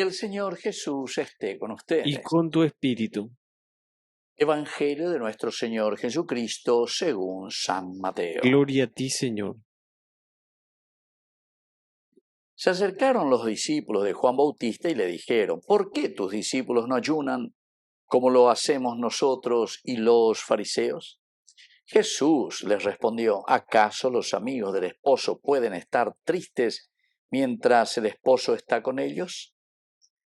Que el Señor Jesús esté con y ustedes. con tu espíritu. Evangelio de nuestro Señor Jesucristo según San Mateo. Gloria a ti, Señor. Se acercaron los discípulos de Juan Bautista y le dijeron: ¿Por qué tus discípulos no ayunan como lo hacemos nosotros y los fariseos? Jesús les respondió: ¿acaso los amigos del esposo pueden estar tristes mientras el esposo está con ellos?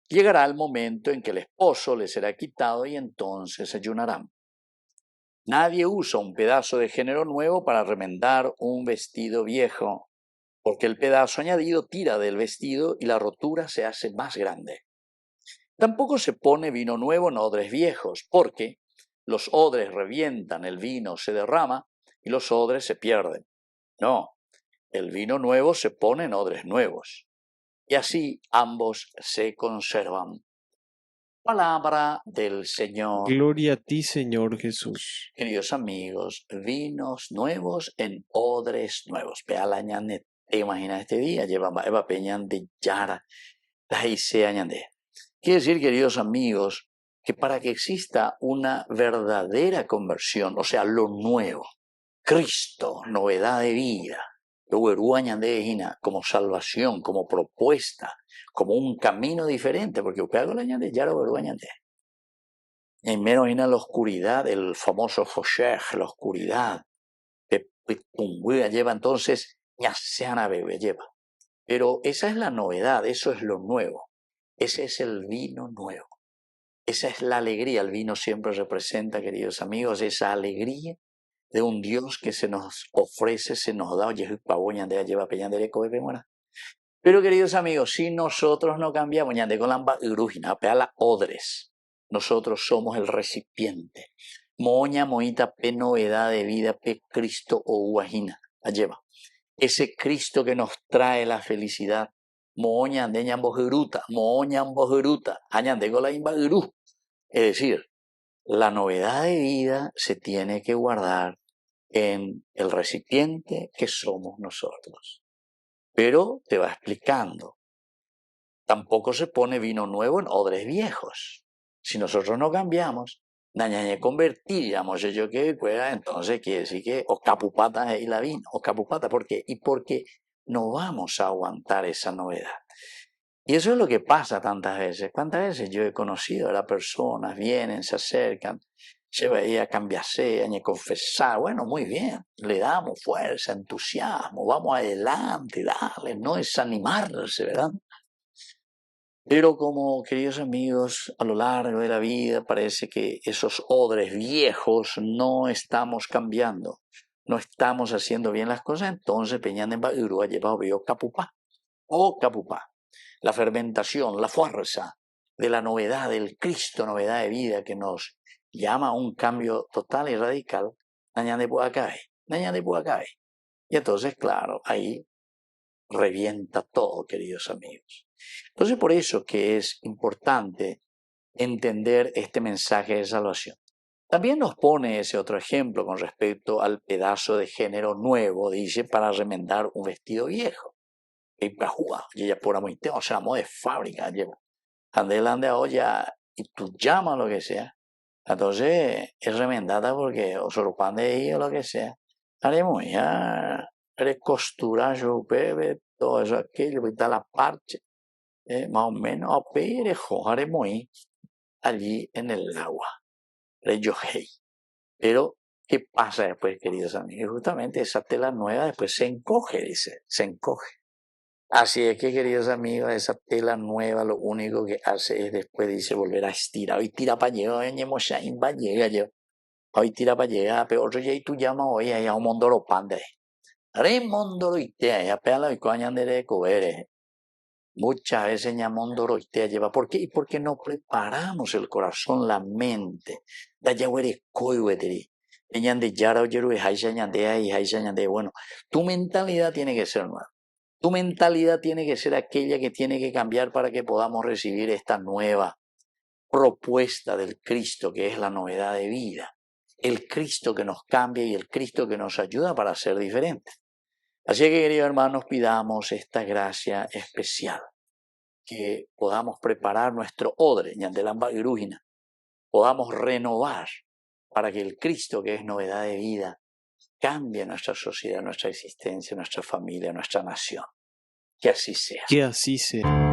Llegará el momento en que el esposo les será quitado y entonces ayunarán. Nadie usa un pedazo de género nuevo para remendar un vestido viejo, porque el pedazo añadido tira del vestido y la rotura se hace más grande. Tampoco se pone vino nuevo en odres viejos, porque los odres revientan, el vino se derrama y los odres se pierden. No, el vino nuevo se pone en odres nuevos, y así ambos se conservan. Palabra del Señor. Gloria a ti, Señor Jesús. Queridos amigos, vinos nuevos en odres nuevos. Vea la ñande, te imaginas este día, lleva Eva Peñan de Yara, la Isea ñande. Quiere decir, queridos amigos, que para que exista una verdadera conversión, o sea, lo nuevo, Cristo, novedad de vida, como salvación, como propuesta, como un camino diferente, porque hago la ñande, ya lo ñande. En menos en la oscuridad, el famoso Hoshech, la oscuridad, que lleva entonces, ñaseana bebé lleva. Pero esa es la novedad, eso es lo nuevo. Ese es el vino nuevo. Esa es la alegría. El vino siempre representa, queridos amigos, esa alegría de un Dios que se nos ofrece, se nos da. Oye, lleva pero, queridos amigos, si nosotros no cambiamos, odres, nosotros somos el recipiente. Moña, moita, pe novedad de vida, pe Cristo o guajina. Lleva. Ese Cristo que nos trae la felicidad. Moña, de ñambojeruta, moña, ambojeruta, añande con la imbagirú. Es decir, la novedad de vida se tiene que guardar en el recipiente que somos nosotros. Pero te va explicando. Tampoco se pone vino nuevo en odres viejos. Si nosotros no cambiamos, dañañe convertiríamos yo que pueda, entonces quiere decir que o capupata y la vino, o capupata, ¿por qué? Y porque no vamos a aguantar esa novedad. Y eso es lo que pasa tantas veces. ¿Cuántas veces yo he conocido a las personas, vienen, se acercan, se veía cambiarse, a confesar? Bueno, muy bien, le damos fuerza, entusiasmo, vamos adelante, dale, no desanimarse, ¿verdad? Pero como, queridos amigos, a lo largo de la vida parece que esos odres viejos no estamos cambiando, no estamos haciendo bien las cosas, entonces Peñán en Uruguay llevado vio capupá o capupá. La fermentación, la fuerza de la novedad, del Cristo, novedad de vida que nos llama a un cambio total y radical, dañan de Puacae. Y entonces, claro, ahí revienta todo, queridos amigos. Entonces, por eso que es importante entender este mensaje de salvación. También nos pone ese otro ejemplo con respecto al pedazo de género nuevo, dice, para remendar un vestido viejo. Y ella por amor, o sea, de fábrica, lleva. Andelande a olla y tú llamas lo que sea. Entonces, es remendada porque o sorprende ahí o lo que sea. Haremos ya recosturar su bebé, todo eso, aquello, quitar la parche, más o menos, a perejo, haremos ahí, allí en el agua. Pero, ¿qué pasa después, queridos amigos? Justamente esa tela nueva después se encoge, dice, se encoge. Así es que, queridos amigos, esa tela nueva lo único que hace es después, dice, volver a estirar. Hoy tira para llegar, hoy tira para llegar, pero otro día y tú llamas hoy a un mondoro pande. Remondoro y te ya pela y coñan de coberes. Muchas veces ñamondoro y te lleva. ¿Por qué? Y porque no preparamos el corazón, la mente. Da ya huere coiweteri. De yara oyeru y haisha ñandea y haisha ñandea. Bueno, tu mentalidad tiene que ser nueva. Tu mentalidad tiene que ser aquella que tiene que cambiar para que podamos recibir esta nueva propuesta del Cristo, que es la novedad de vida. El Cristo que nos cambia y el Cristo que nos ayuda para ser diferentes. Así que, queridos hermanos, pidamos esta gracia especial. que podamos preparar nuestro odre, ñandelamba grúgina, podamos renovar para que el Cristo, que es novedad de vida, cambie nuestra sociedad, nuestra existencia, nuestra familia, nuestra nación. Que así sea. Que así sea.